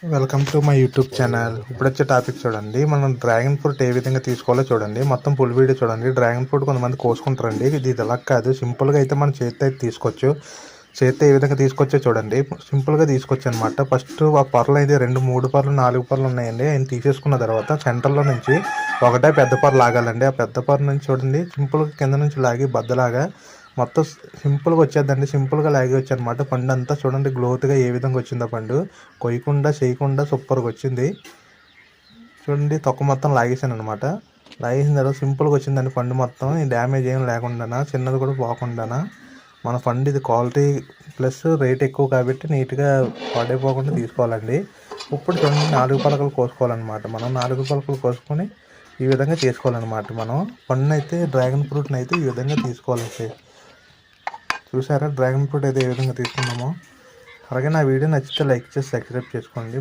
Welcome to my YouTube channel. ఇప్పుడు వచ్చే topic చూడండి. మనం డ్రాగన్ ఫ్రూట్ ఏ విధంగా తీసుకోవాలో చూడండి. మొత్తం ఫుల్ వీడియో చూడండి. డ్రాగన్ ఫ్రూట్ కొంతమంది కోసుకుంటారండి. ఇది ఇలా కాదు, సింపుల్గా అయితే మనం చేతితో అయితే తీసుకోవచ్చు. చేతితో ఏ విధంగా తీసుకొచ్చో చూడండి. సింపుల్గా తీసుకోవచ్చు అనమాట. ఫస్ట్ ఆ పొరలు అయితే 2, 3 పొరలు, 4 పొరలు ఉన్నాయండి. ఆయన తీసేసుకున్న తర్వాత సెంటర్లో నుంచి ఒకటే పెద్ద పొర లాగాలండి. ఆ పెద్ద పొర నుంచి చూడండి సింపుల్గా కింద నుంచి లాగి బద్దలాగా మొత్తం సింపుల్గా వచ్చేద్దండి. సింపుల్గా లాగేయచ్చు అనమాట. పండు అంతా చూడండి గ్లోత్గా ఏ విధంగా వచ్చిందో పండు. కొయ్యకుండా చేయకుండా సూపర్గా వచ్చింది చూడండి. తొక్క మొత్తం లాగేసాను అనమాట. లాగేసిన తర్వాత సింపుల్గా వచ్చిందండి పండు మొత్తం. డ్యామేజ్ ఏం లేకుండా, చిన్నది కూడా పోకుండా మన పండు ఇది క్వాలిటీ ప్లస్ రేట్ ఎక్కువ కాబట్టి నీట్గా పాడైపోకుండా తీసుకోవాలండి. ఇప్పుడు చూడండి 4 పలకలు కోసుకోవాలన్నమాట. మనం 4 పలకలు కోసుకొని ఈ విధంగా చేసుకోవాలన్నమాట. మనం పండుని అయితే డ్రాగన్ ఫ్రూట్ని అయితే ఈ విధంగా తీసుకోవాలండి. చూసారా డ్రాగన్ ఫ్రూట్ అయితే ఏ విధంగా తీసుకున్నామో. అలాగే నా వీడియో నచ్చితే లైక్ చేసి సబ్స్క్రైబ్ చేసుకోండి.